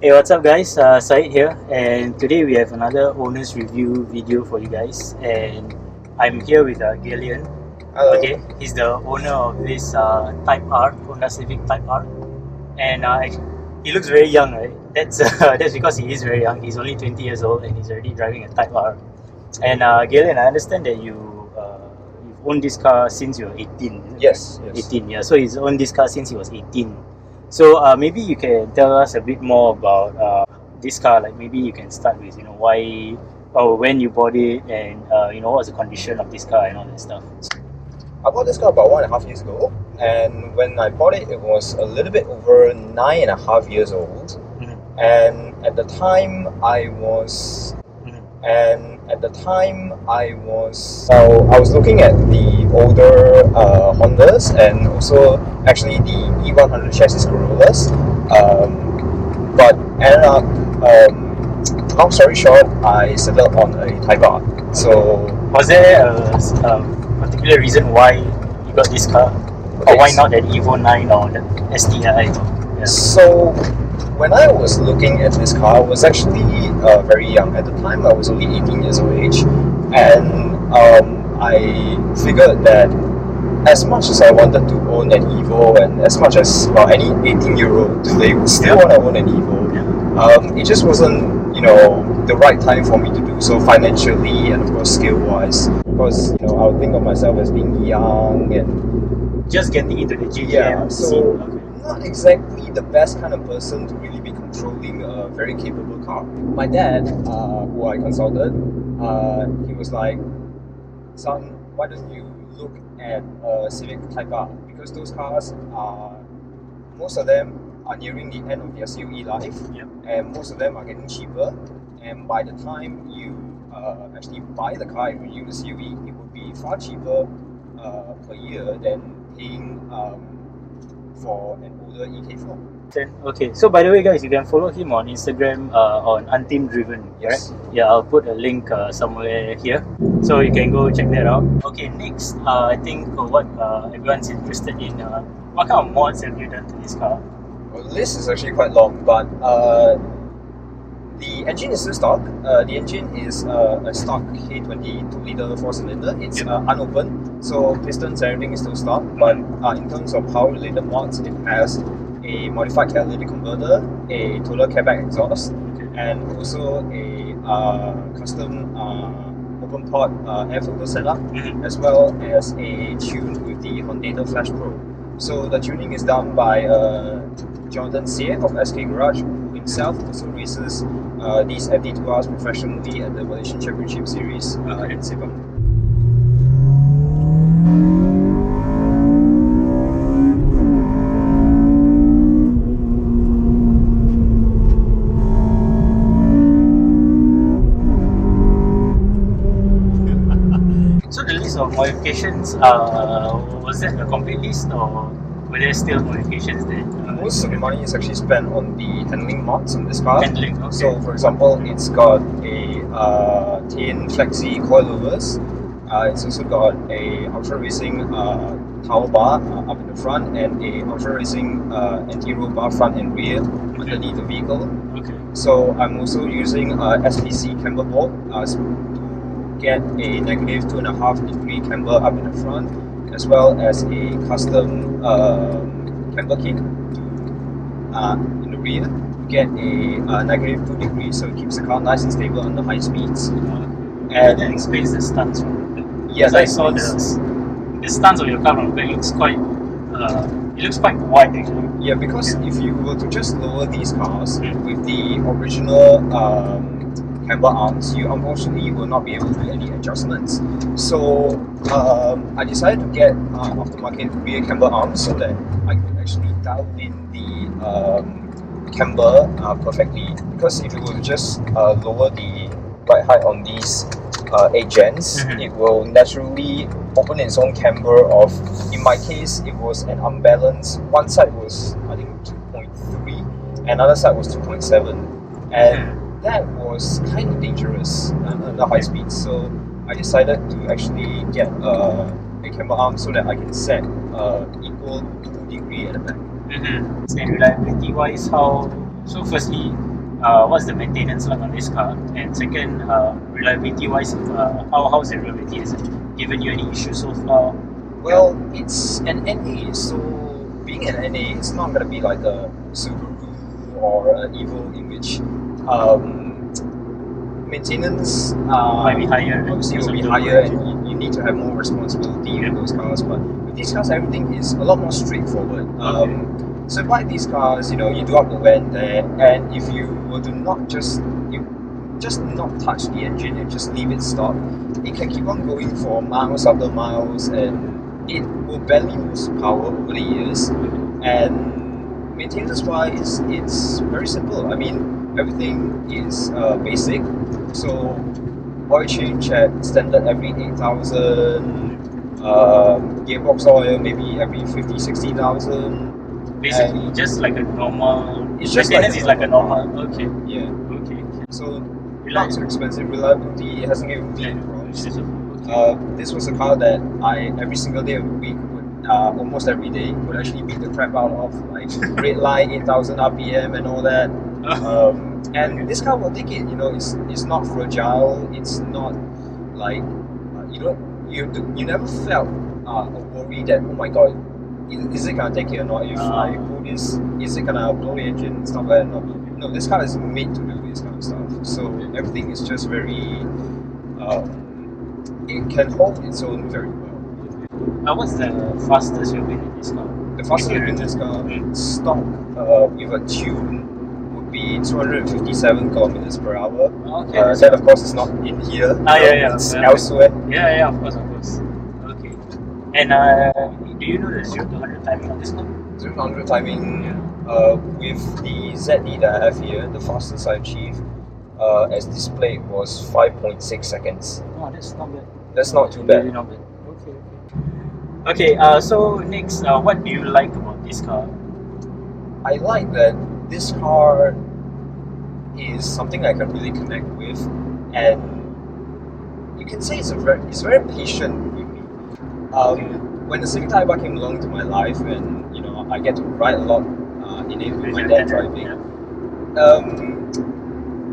Hey, what's up guys, Syed here, and today we have another owner's review video for you guys, and I'm here with Galleon. Hello. Okay, he's the owner of this Type R, Honda Civic Type R, and he looks very young, right? That's that's because he is very young. He's only 20 years old and he's already driving a Type R. And Galleon, I understand that you've owned this car since you were 18. Yes. 18, yeah. So he's owned this car since he was 18. So maybe you can tell us a bit more about this car. Like maybe you can start with why or when you bought it, and what was the condition of this car and all that stuff. I bought this car about 1.5 years ago, and when I bought it, it was a little bit over 9.5 years old. Mm-hmm. And at the time, I was looking at the older Hondas and also actually the E100 chassis Coilovers, but ended up, long story short, I settled on a Type R. So was there a particular reason why you got this car, or why not an Evo 9 or the STI? Yeah. So when I was looking at this car, I was actually very young. At the time, I was only 18 years of age, and I figured that as much as I wanted to own an Evo, and as much as any 18-year-old today would still want to own an Evo, it just wasn't the right time for me to do so financially and of course skill-wise. Because I would think of myself as being young and just getting into the GTM scene. Okay. Not exactly the best kind of person to really be controlling a very capable car. My dad, who I consulted, he was like, "Son, why don't you look at a Civic Type R? Because those cars most of them are nearing the end of their COE life, and most of them are getting cheaper. And by the time you actually buy the car and renew the COE, it would be far cheaper per year than paying for an older EK4. Okay, so by the way guys, you can follow him on Instagram on Untimed-Driven, yes. Right? Yeah, I'll put a link somewhere here, so you can go check that out. Okay, next, I think what everyone's interested in, what kind of mods have you done to this car? Well, the list is actually quite long, but the engine is still stock. The engine is a stock K20 2-liter 4-cylinder. It's unopened, so pistons and everything is still stock. But in terms of power-related mods, it has a modified catalytic converter, a TODA Catback exhaust, and also a custom open pot air filter setup, as well as a tune with the Hondata FlashPro. So the tuning is done by Jonathan Seah of SK Garage, who himself also races these FD2Rs professionally at the Malaysian Championship Series in Sabah. So the list of modifications, was that a complete list, or were there still modifications that... Most of the money is actually spent on the handling mods on this car. Handling, okay. So for example, it's got a Tein flexi coilovers. It's also got a ultra racing tower bar up in the front, and a ultra racing anti-roll bar front and rear underneath the vehicle. Okay. So I'm also using SPC Camber Bolt to get a negative 2.5 degree camber up in the front, as well as a custom camber kick in the rear to get a negative 2 degrees, so it keeps the car nice and stable under high speeds. And that explains the stance. Yes, I saw the stance of your car from the back looks quite it looks quite wide actually. Yeah, because if you were to just lower these cars with the original camber arms, you unfortunately will not be able to do any adjustments. So I decided to get aftermarket rear camber arms so that I could actually dial in the camber perfectly. Because if you were to just lower the ride height on these 8 gens, it will naturally open its own camber of, in my case, it was an unbalanced. One side was, I think, 2.3, another side was 2.7. And that was kind of dangerous at the high speed. So I decided to actually get a camber arm so that I can set equal 2 degree at the back. And reliability wise, how? So firstly, what's the maintenance like on this car? And second, reliability wise, how's the reliability? Has it given you any issues so far? Well, it's an NA, so being an NA, it's not going to be like a Subaru or an Evo in which maintenance Might be higher. obviously will be higher, and you need to have more responsibility in those cars. But with these cars, everything is a lot more straightforward. So by these cars, you do up the vent there, and if you were to not just not touch the engine and just leave it stop, it can keep on going for miles after miles, and it will barely lose power over the years. And maintenance wise, it's very simple. I mean, everything is basic. So oil change at standard every 8,000, gearbox oil maybe every 50,000-60,000. Basically, just like a normal. It's just maintenance like is like a normal. Okay. Yeah. Okay. So not too expensive. Reliability hasn't given me any problems. Okay. This was a car that I every single day of the week would almost every day would actually beat the crap out of, like red light, 8,000 RPM and all that. And this car will take it. It's not fragile. It's not like you never felt a worry that, oh my god, is it gonna take it or not? If I do this, is it gonna blow the engine and stuff like that? No, this car is made to do this kind of stuff. So everything is just very. It can hold its own very well. What's the fastest you've been in this car? The fastest in this car, stock with a tune, would be 257 kilometers per hour. Okay. That of course is not in here. Yeah. It's elsewhere. Yeah, of course. Okay. And do you know the 0 to 100 timing on this car? 0 to 100 timing, with the ZD that I have here, the fastest I achieved as displayed was 5.6 seconds. Oh, that's not bad. That's not too bad. Really not bad. Okay. So next, what do you like about this car? I like that this car is something I can really connect with, and you can say it's very patient with me. When the Civic Type R came along to my life, and I get to ride a lot in it with my dad driving.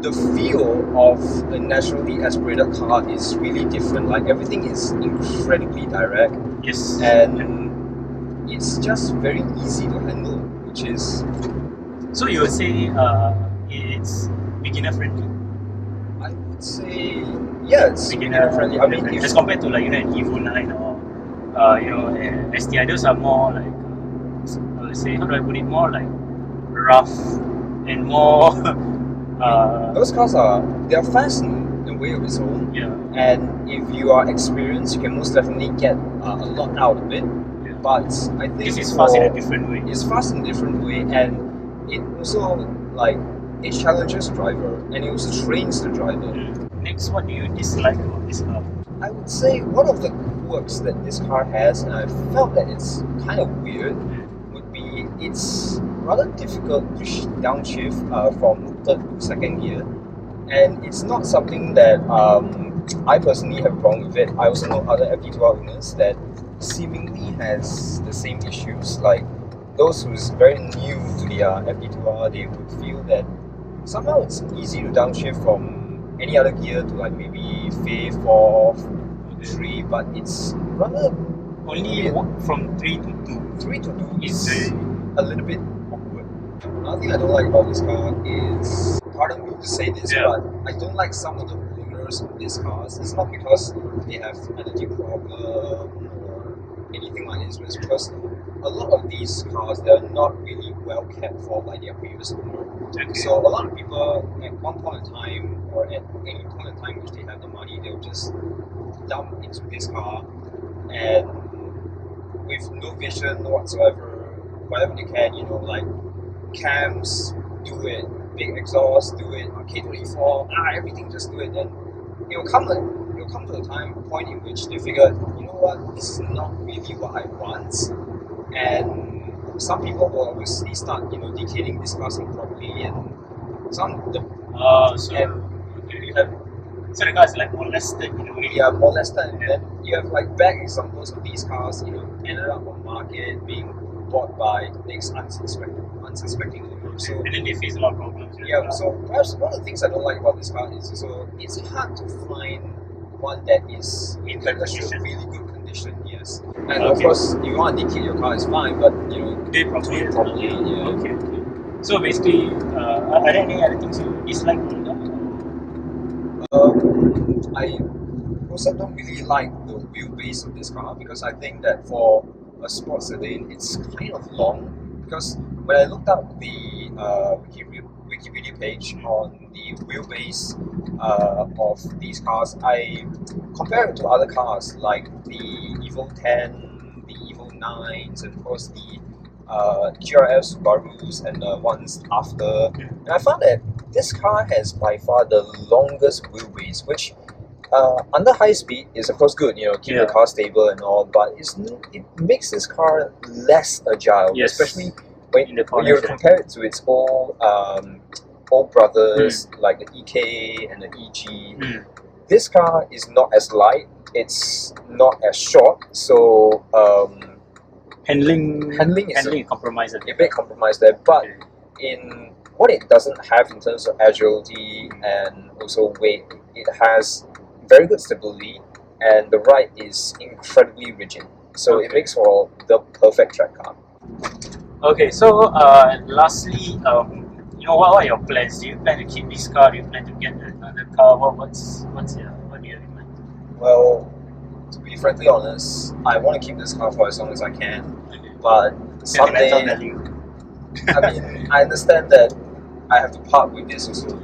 The feel of a naturally aspirated car is really different. Like, everything is incredibly direct. Yes. And it's just very easy to handle, which is. So you would say it's beginner friendly? I would say, yeah, it's beginner friendly. I mean, as compared to like an Evo 9 or STI, those are more like I would say, how do I put it, more like rough and more. Those cars they're fast in a way of its own. Yeah. And if you are experienced, you can most definitely get a lot out of it. Yeah. But I think this is fast in a different way. It's fast in a different way, and it also it challenges the driver, and it also trains the driver. Next, what do you dislike about this car? I would say one of the quirks that this car has, and I felt that it's kind of weird, would be it's rather difficult to downshift from third to second gear, and it's not something that I personally have a problem with it. I also know other FD2R owners that seemingly has the same issues. Like those who's very new to the FD2R, they would feel that somehow it's easy to downshift from any other gear to like maybe 5th, 4th, 3, but it's rather only from 3 to 2. 3 to 2 is a little bit awkward. Another thing I don't like about this car is, pardon me to say this, but I don't like some of the owners of these cars. It's not because they have energy problem or anything like this, but it's because a lot of these cars, they're not really well kept for like their previous owner. Okay. So a lot of people at one point in time, or at any point in time which they have the money, they'll just dump into this car, and with no vision whatsoever, whatever they can, like cams, do it, big exhaust, do it, K24, everything, just do it. Then it'll come to a point in which they figure, you know what, this is not really what I want. And some people will obviously start, detailing this car improperly, and some the so the car is like molested in a way. Yeah, molested, and then you have like bad examples of these cars, ended up on market being bought by the next unsuspecting owner. So and then they face a lot of problems. yeah, so perhaps one of the things I don't like about this car is also it's hard to find one that is in good a condition. really good condition. Yes, and of course, if you want to decay your car, is fine, but you know, Do it properly. do it properly. Yeah. Okay. So basically, are there any other things you dislike on that? I also don't really like the wheelbase of this car because I think that for a sports sedan, it's kind of long. Because when I looked up the Wikipedia page on the wheelbase of these cars, I compare it to other cars like the Evo 10, the Evo 9s, and of course the GRF Subarus and the ones after. And I found that this car has by far the longest wheelbase, which under high speed is of course good, you know, keep the car stable and all, but it makes this car less agile, especially when you compare it to its old brothers like the EK and the EG. This car is not as light, it's not as short, so handling is a compromise. A bit compromised there, but in what it doesn't have in terms of agility and also weight, it has very good stability, and the ride is incredibly rigid. So it makes for the perfect track car. Okay, so lastly, you know, what are your plans? Do you plan to keep this car? Do you plan to get another car? What do you have in mind? Well, to be frankly honest, I want to keep this car for as long as I can. But someday, I mean, I understand that I have to part with this also,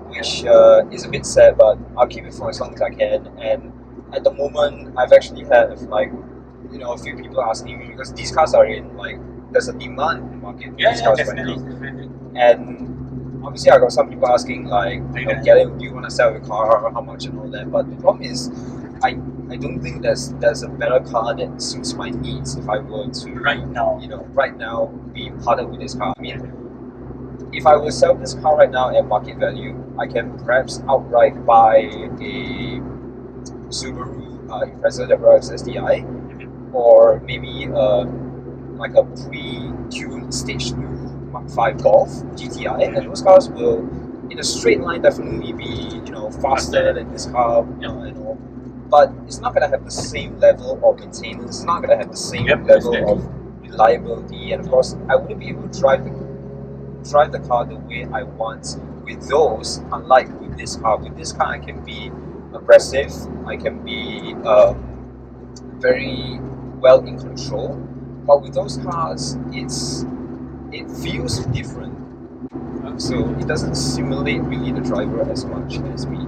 which is a bit sad, but I'll keep it for as long as I can. And at the moment, I've actually had like, you know, a few people asking me because these cars are in like, there's a demand in the market for these cars right now. And obviously, I got some people asking like, you know, Galleon, do you want to sell your car? How much and all that? But the problem is, I don't think there's a better car that suits my needs if I were to right now be parted with this car. I mean, if I were to sell this car right now at market value, I can perhaps outright buy a Subaru Impreza that drives SDI, or maybe like a pre-tuned Stage 2 Mark 5 Golf GTI, and those cars will, in a straight line, definitely be, you know, faster than this car, and all. But it's not gonna have the same level of maintenance. It's not gonna have the same level of reliability, and of course, I wouldn't be able to drive the car the way I want with those. Unlike with this car, I can be aggressive. I can be very well in control. But with those cars, it feels different. So it doesn't simulate really the driver as much as me.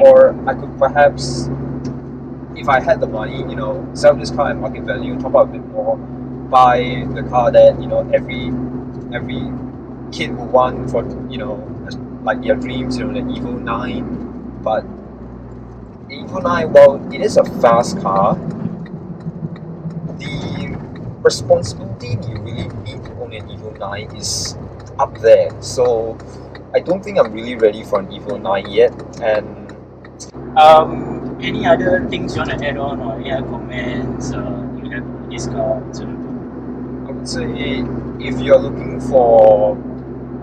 Or I could perhaps, if I had the money, you know, sell this car at market value, top up a bit more, buy the car that, you know, every kid would want for, you know, like their dreams, you know, the Evo 9. But the Evo 9, while it is a fast car, the responsibility you really need to own an Evo 9 is up there. So I don't think I'm really ready for an Evo 9 yet. And any other things you want to add on, or any other comments you have on this car? I would say if you're looking for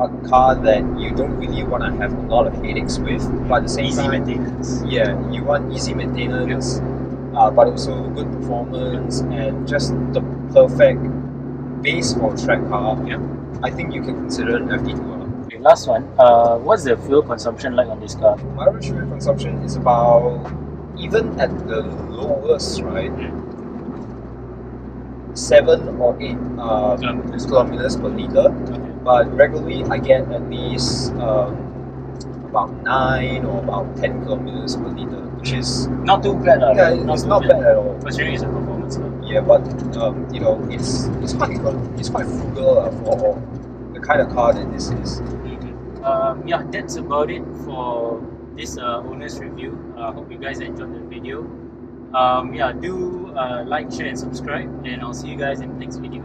a car that you don't really want to have a lot of headaches with, but at the same time, maintenance. Yeah, you want easy maintenance, but also good performance and just the perfect base for a track car. I think you can consider an FD2R. Okay, last one. What's the fuel consumption like on this car? My average fuel consumption is about, even at the lowest, right, 7 or 8 kilometers per liter. But regularly I get at least about 9 or about 10 kilometers per liter, which is not too bad. It's not bad at all. Considering it's a performance car. Yeah, but you know, it's quite frugal for the kind of car that this is. Yeah, that's about it for this owner's review. Hope you guys enjoyed the video. Yeah, do like, share and subscribe, and I'll see you guys in the next video.